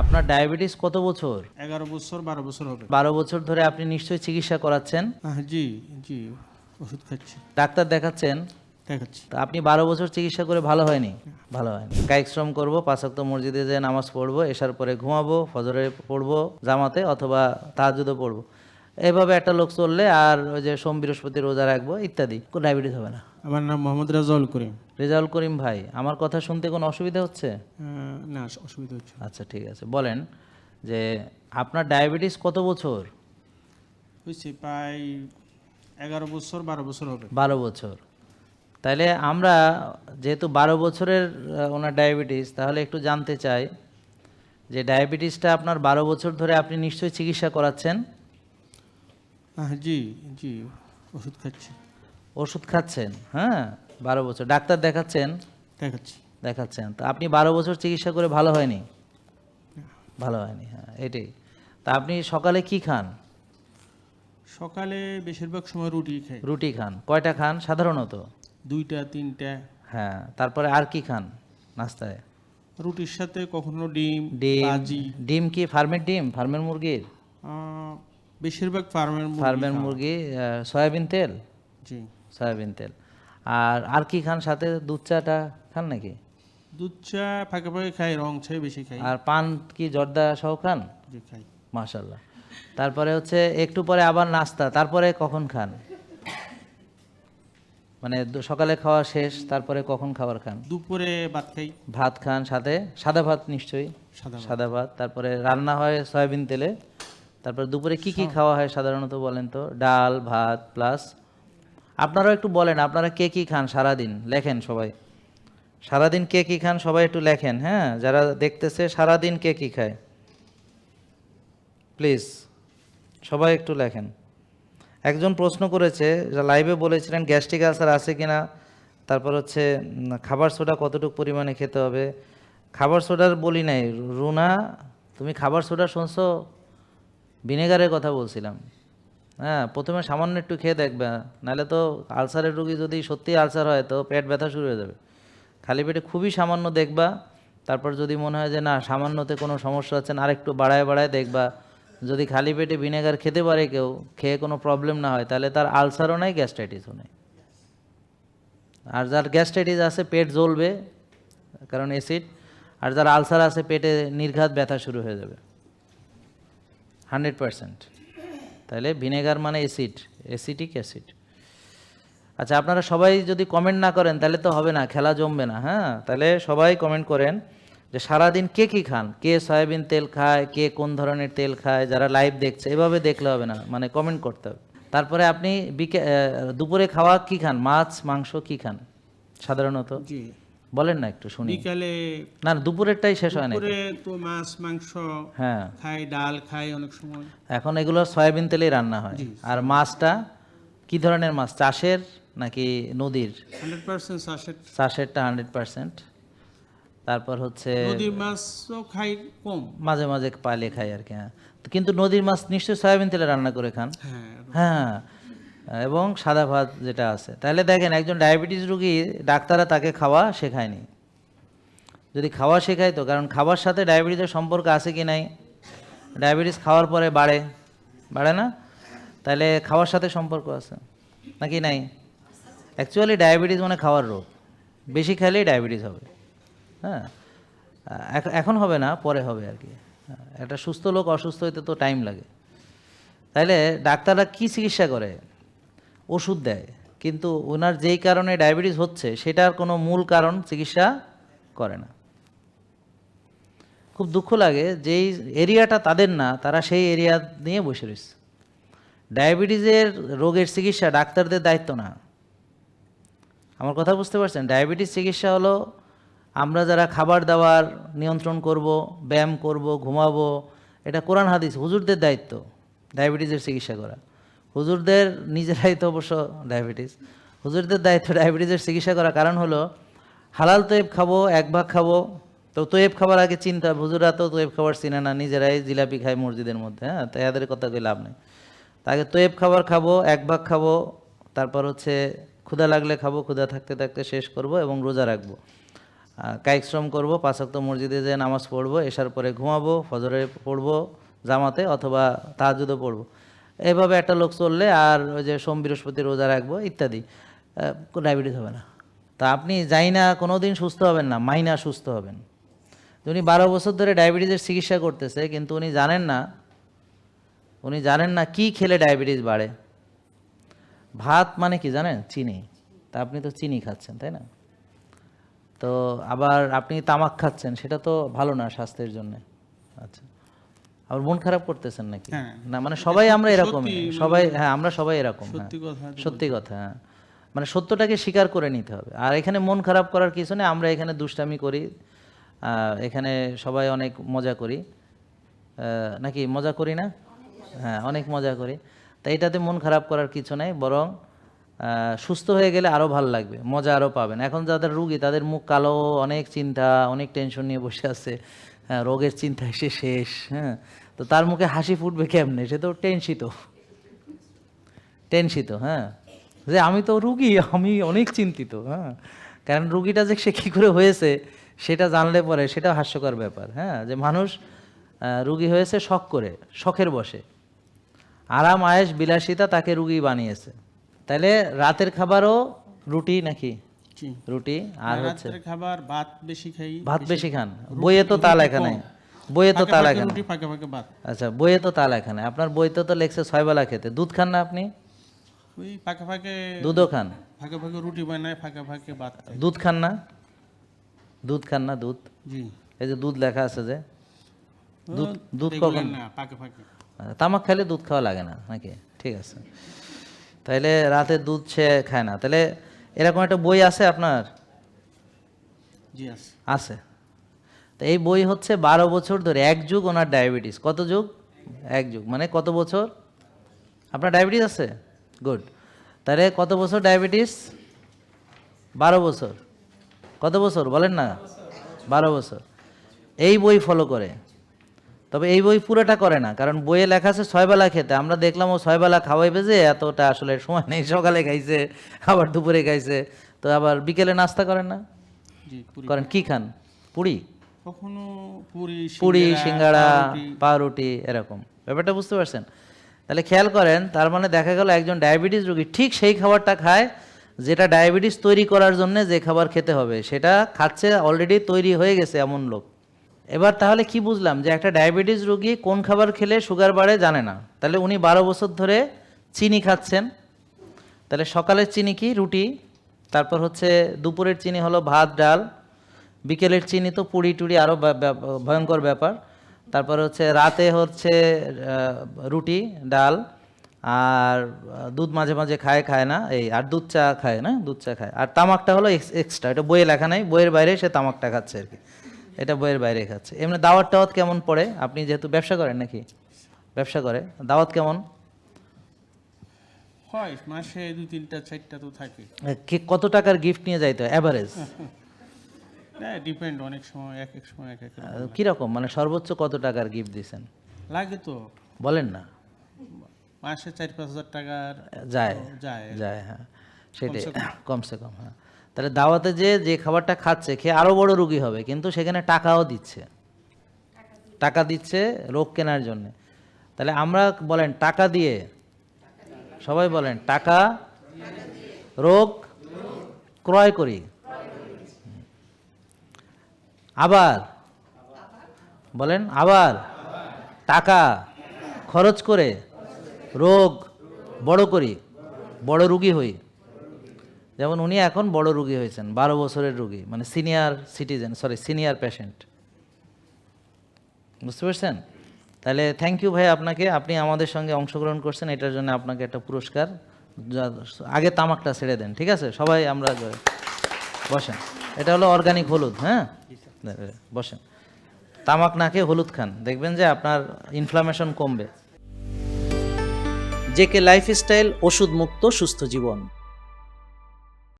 আপনার ডায়াবেটিস কত বছর? 11 বছর 12 বছর হবে। 12 বছর ধরে আপনি নিশ্চয়ই চিকিৎসা করাচ্ছেন, জি জি, ওষুধ খাচ্ছি, ডাক্তার দেখাচ্ছেন। দেখাচ্ছি। তা আপনি 12 বছর চিকিৎসা করে ভালো হয়নি? ভালো হয়নি। কায়িক শ্রম করবো, 5 ওয়াক্ত মসজিদে যেয়ে নামাজ পড়বো, এশার পরে ঘুমাবো, ফজরে পড়বো জামাতে অথবা তাহাজ্জুদে পড়বো, এভাবে একটা লোক চললে, আর ওই যে সোম বৃহস্পতি রোজা রাখবো ইত্যাদি, কোনো ডায়াবেটিস হবে না। আমার নাম মোহাম্মদ রাজাউল করিম। রেজাউল করিম ভাই, আমার কথা শুনতে কোনো অসুবিধা হচ্ছে? না, অসুবিধা হচ্ছে না। আচ্ছা ঠিক আছে, বলেন যে আপনার ডায়াবেটিস কত বছর? হয়েছে প্রায় 11 বছর 12 বছর হবে। 12 বছর। তাহলে আমরা যেহেতু 12 বছরের ওনার ডায়াবেটিস, তাহলে একটু জানতে চাই যে ডায়াবেটিসটা আপনার 12 বছর ধরে আপনি নিশ্চয়ই চিকিৎসা করাচ্ছেন, জি জি, ওষুধ খাচ্ছি, ওষুধ খাচ্ছেন। হ্যাঁ, 12 বছর ডাক্তার দেখাচ্ছেন, দেখাচ্ছি। দেখাচ্ছেন। তো আপনি 12 বছর চিকিৎসা করে ভালো হয়নি? ভালো হয়নি, হ্যাঁ এটাই। তা আপনি সকালে কি খান? সকালে বেশিরভাগ সময় রুটি খাই, রুটি খান। কয়টা খান সাধারণত? 2টা 3টা। হ্যাঁ, তারপরে আর কি খান নাস্তায়? রুটির সাথে কখনো ডিম, ডিম। ভাজি। ডিম কি ফার্মের ডিম, ফার্মের মুরগির? বেশিরভাগ ফার্মের ফার্মের মুরগি, সয়াবিন তেল? জি। সয়াবিন তেল। আর কি খান সাথে? দুধ চাটা খান নাকি? দুধ চা ফাঁকে ফাঁকে খাই, রং চাই বেশি খাই। আর পান কি জর্দা সহ খান? জি খাই। মাশাল্লাহ। তারপরে হচ্ছে একটু পরে আবার নাস্তা, তারপরে কখন খান? মানে সকালে খাওয়া শেষ, তারপরে কখন খাবার খান? দুপুরে ভাত খাই, ভাত খান, সাথে সাদা ভাত নিশ্চয়ই? সাদা ভাত। সাদা ভাত, তারপরে রান্না হয় সয়াবিন তেলে। তারপরে দুপুরে কি কি খাওয়া হয় সাধারণত বলেন তো? ডাল ভাত প্লাস। আপনারাও একটু বলেন আপনারা কে কি খান সারাদিন, লেখেন সবাই। সারাদিন কে কি খান সবাই একটু লেখেন, হ্যাঁ, যারা দেখতেছে সারাদিন কে কি খায় প্লিজ সবাই একটু লেখেন। একজন প্রশ্ন করেছে, লাইভে বলেছিলেন গ্যাস্ট্রিক আলসার আছে কিনা, তারপর হচ্ছে খাবার সোডা কতটুকু পরিমাণে খেতে হবে। খাবার সোডার বলি নাই রুনা, তুমি খাবার সোডা শুনছো? ভিনেগারের কথা বলছিলাম। হ্যাঁ, প্রথমে সামান্য একটু খেয়ে দেখবে, নাহলে তো আলসারের রুগী যদি সত্যি আলসার হয় তো পেট ব্যথা শুরু হয়ে যাবে। খালি পেটে খুবই সামান্য দেখবা, তারপর যদি মনে হয় যে না সামান্যতে কোনো সমস্যা হচ্ছে না, আরেকটু বাড়ায় বাড়ায় দেখবা। যদি খালি পেটে ভিনেগার খেতে পারে কেউ, খেয়ে কোনো প্রবলেম না হয়, তাহলে তার আলসারও নাই, গ্যাস্ট্রাইটিসও নেই। আর যার গ্যাস্ট্রাইটিস আছে পেট জ্বলবে, কারণ অ্যাসিড। আর যার আলসার আছে পেটে নির্ঘাত ব্যথা শুরু হয়ে যাবে 100%। তাহলে ভিনেগার মানে অ্যাসিড, অ্যাসিটিক অ্যাসিড। আচ্ছা, আপনারা সবাই যদি কমেন্ট না করেন তাহলে তো হবে না, খেলা জমবে না। হ্যাঁ, তাহলে সবাই কমেন্ট করেন যে সারাদিন কে কি খান, কে সয়াবিন তেল খায়, কে কোন ধরনের তেল খায়। যারা লাইভ দেখছে এভাবে দেখলে হবে না, মানে কমেন্ট করতে হবে। তারপরে আপনি দুপুরে খাওয়া কি খান? মাছ মাংস কি খান সাধারণত? জি। বলেন না একটু শুনি। বিকালে না দুপুরেরটাই শেষ হয় না। দুপুরে তো মাছ মাংস হ্যাঁ, খাই, ডাল খাই অনেক সময়। এখন এগুলো সয়াবিন তেলেই রান্না হয়। জি। আর মাছটা কি ধরনের মাছ, চাষের নাকি নদীর? 100% চাষের। চাষেরটা 100%। তারপর হচ্ছে নদীর মাছও খাই কম। মাঝে মাঝে পাইলে খাই আর কি। হ্যাঁ, কিন্তু নদীর মাছ নিশ্চয়ই সয়াবিন তেলে রান্না করে খান। হ্যাঁ। হ্যাঁ, এবং সাদা ভাত যেটা আছে। তাহলে দেখেন একজন ডায়াবেটিস রুগী ডাক্তাররা তাকে খাওয়া শেখায়নি। যদি খাওয়া শেখায় তো, কারণ খাবার সাথে ডায়াবেটিসের সম্পর্ক আছে কি নাই? ডায়াবেটিস খাওয়ার পরে বাড়ে, বাড়ে না? তাহলে খাওয়ার সাথে সম্পর্ক আছে নাকি নাই? অ্যাকচুয়ালি ডায়াবেটিস মানে খাওয়ার রোগ, বেশি খেলেই ডায়াবেটিস হবে। হ্যাঁ, এখন হবে না, পরে হবে আর কি। একটা সুস্থ লোক অসুস্থ হইতে তো টাইম লাগে। তাইলে ডাক্তাররা কি চিকিৎসা করে? ওষুধ দেয়, কিন্তু ওনার যেই কারণে ডায়াবেটিস হচ্ছে সেটার কোনো মূল কারণ চিকিৎসা করে না। খুব দুঃখ লাগে, যেই এরিয়াটা তাদের না, তারা সেই এরিয়া নিয়ে বসে রয়েছে। ডায়াবেটিসের রোগের চিকিৎসা ডাক্তারদের দায়িত্ব না। আমার কথা বুঝতে পারছেন? ডায়াবেটিস চিকিৎসা হলো আমরা যারা খাবার দাবার নিয়ন্ত্রণ করব, ব্যায়াম করব, ঘুমাবো, এটা কোরআন হাদিস, হুজুরদের দায়িত্ব ডায়াবেটিসের চিকিৎসা করা। হুজুরদের নিজেরাই তো অবশ্য ডায়াবেটিস, হুজুরদের দায়িত্ব ডায়াবেটিসের চিকিৎসা করা। কারণ হলো হালাল তৈব খাবো, এক ভাগ খাবো, তো তৈব খাবার আগে চিন্তা হবে। হুজুররা তো তৈব খাবার চিনে না, নিজেরাই জিলাপি খায় মসজিদের মধ্যে। হ্যাঁ, তাই এদের কথা কই লাভ নেই। তাকে তৈব খাবার খাবো, এক ভাগ খাবো, তারপর হচ্ছে ক্ষুধা লাগলে খাবো, ক্ষুধা থাকতে থাকতে শেষ করব এবং রোজা রাখবো। কায়িক শ্রম করবো, 5 ওয়াক্ত মসজিদে যেয়ে নামাজ পড়বো, এশার পরে ঘুমাবো, ফজরে পড়বো জামাতে অথবা তাহাজ্জুদও পড়বো, এভাবে একটা লোক চললে আর ওই যে সোম বৃহস্পতি রোজা রাখবো ইত্যাদি, ডায়াবেটিস হবে না। তা আপনি যাই না কোনো দিন সুস্থ হবেন না, মাইনা সুস্থ হবেন। উনি 12 বছর ধরে ডায়াবেটিসের চিকিৎসা করতেছে, কিন্তু উনি জানেন না কি খেলে ডায়াবেটিস বাড়ে। ভাত মানে কি জানেন? চিনি। তা আপনি তো চিনি খাচ্ছেন, তাই না? তো আবার আপনি তামাক খাচ্ছেন, সেটা তো ভালো না স্বাস্থ্যের জন্য। আচ্ছা, আবার মন খারাপ করতেছেন নাকি? হ্যাঁ। না, মানে সবাই আমরা এরকম, সবাই, হ্যাঁ আমরা সবাই এরকম। হ্যাঁ, সত্যি কথা সত্যি কথা, হ্যাঁ। মানে সত্যটাকে স্বীকার করে নিতে হবে। আর এখানে মন খারাপ করার কিছু নেই, আমরা এখানে দুষ্টামি করি, এখানে সবাই অনেক মজা করি, নাকি মজা করি না? হ্যাঁ, অনেক মজা করি। তাই এটাতে মন খারাপ করার কিছু নেই, বরং সুস্থ হয়ে গেলে আরও ভালো লাগবে, মজা আরও পাবেন। এখন যাদের রুগী তাদের মুখ কালো, অনেক চিন্তা, অনেক টেনশন নিয়ে বসে আছে, হ্যাঁ, রোগের চিন্তা এসে শেষ। হ্যাঁ, তো তার মুখে হাসি ফুটবে কেমনে? সে তো টেনশিত। হ্যাঁ, যে আমি তো রুগী, আমি অনেক চিন্তিত। হ্যাঁ, কারণ রুগীটা যে সে কী করে হয়েছে সেটা জানলে পরে সেটাও হাস্যকর ব্যাপার। হ্যাঁ, যে মানুষ রুগী হয়েছে শখ করে, শখের বসে, আরাম আয়েশ বিলাসিতা তাকে রুগী বানিয়েছে। তাহলে রাতের খাবারও রুটি নাকি? জি। রুটি আর হচ্ছে রাতের খাবার ভাত বেশি খাই। ভাত বেশি খান। বইয়ে তো তা লেখা নাই, বইয়ে তো তা লেখা নাই। রুটি ফাঁকে ফাঁকে ভাত। আচ্ছা, বইয়ে তো তা লেখা নাই, আপনার বইতে তো লেখছে 6 বেলা খেতে। দুধ খান না আপনি? ওই ফাঁকে ফাঁকে দুধও খান? ফাঁকে ফাঁকে রুটি বানায়, ফাঁকে ফাঁকে ভাত খাই। দুধ খান না? দুধ খান না? দুধ, জি। এই যে দুধ লেখা আছে যে, দুধ এগুলো কখন? না, ফাঁকে ফাঁকে। তামাক খাইলে দুধ খাওয়া লাগে না নাকি? ঠিক আছে, তাইলে রাতে দুধ সে খায় না। তাহলে এরকম একটা বই আছে আপনার? জি আছে। আছে। তো এই বই হচ্ছে 12 বছর ধরে, 1 যুগ ওনার ডায়াবেটিস। কত যুগ? 1 যুগ, মানে কত বছর আপনার ডায়াবেটিস আছে? গুড। তাহলে কত বছর ডায়াবেটিস? 12 বছর। কত বছর বলেন না? 12 বছর। এই বই ফলো করে। তবে এই বই পুরোটা করে না, কারণ বইয়ে লেখা আছে 6 বেলা খেতে। আমরা দেখলাম ও 6 বেলা খাওয়াইবে যে, এতটা আসলে সময় নেই। সকালে খাইছে, আবার দুপুরে খাইছে, তো আবার বিকেলে নাস্তা করেন না? জি, পুরি। করেন। কি খান? পুরি? কখনো পুরি, সিঙ্গাড়া, পাউরুটি, এরকম। ব্যাপারটা বুঝতে পারছেন? তাহলে খেয়াল করেন, তার মানে দেখা গেল একজন ডায়াবেটিস রোগী ঠিক সেই খাবারটা খায় যেটা ডায়াবেটিস তৈরি করার জন্য যে খাবার খেতে হবে সেটা খাচ্ছে, অলরেডি তৈরি হয়ে গেছে এমন লোক। এবার তাহলে কি বুঝলাম? যে একটা ডায়াবেটিস রোগী কোন খাবার খেলে সুগার বাড়ে জানে না। তাহলে উনি 12 বছর ধরে চিনি খাচ্ছেন। তাহলে সকালের চিনি কি? রুটি। তারপর হচ্ছে দুপুরের চিনি হলো ভাত ডাল। বিকেলের চিনি তো পুরি টুরি, আরও ভয়ঙ্কর ব্যাপার। তারপর হচ্ছে রাতে হচ্ছে রুটি ডাল, আর দুধ মাঝে মাঝে খায় না, এই আর দুধ চা খায় না, দুধ চা খায়। আর তামাকটা হলো এক্সট্রা, এটা বইয়ে লেখা নাই, বইয়ের বাইরে সে তামাকটা খাচ্ছে আর কি, এটা বইয়ের বাইরে খাচ্ছে। এমনি দাওয়াত টাওয়াত কেমন পড়ে? আপনি যেহেতু ব্যবসা করেন নাকি? ব্যবসা করে, দাওয়াত কেমন হয়? মাসে 2-3টা 4টা তো থাকে। কত টাকার গিফট নিয়ে যাইতে হয় অ্যাভারেজ? হ্যাঁ, ডিপেন্ড, অনেক সময় এক এক সময় এক এক রকম কীরকম, মানে সর্বোচ্চ কত টাকার গিফট দিয়েছেন? লাগে। তো বলেন না। মাসে 4-5 হাজার টাকার যায় যায়। যায়, হ্যাঁ, সেটাই, কমসে কম। হ্যাঁ, তাহলে দাওয়াতে যে খাবারটা খাচ্ছে খেয়ে আরও বড় রুগী হবে, কিন্তু সেখানে টাকাও দিচ্ছে, টাকা দিচ্ছে রোগ কেনার জন্যে। তাহলে আমরা বলেন টাকা দিয়ে, সবাই বলেন টাকা রোগ ক্রয় করি। আবার বলেন, আবার টাকা খরচ করে রোগ বড় করি, বড় রুগী হই। যেমন উনি এখন বড় রুগী হয়েছেন, 12 বছরের রুগী, মানে সিনিয়র পেশেন্ট। বুঝতে পারছেন? তাহলে থ্যাংক ইউ ভাই আপনাকে, আপনি আমাদের সঙ্গে অংশগ্রহণ করছেন, এটার জন্য আপনাকে একটা পুরস্কার। আগে তামাকটা ছেড়ে দেন, ঠিক আছে? সবাই আমরা বসেন। এটা হলো অর্গানিক হলুদ। হ্যাঁ, বসেন। তামাক না খেয়ে হলুদ খান, দেখবেন যে আপনার ইনফ্লামেশন কমবে। জেকে লাইফস্টাইল, ওষুধ মুক্ত সুস্থ জীবন।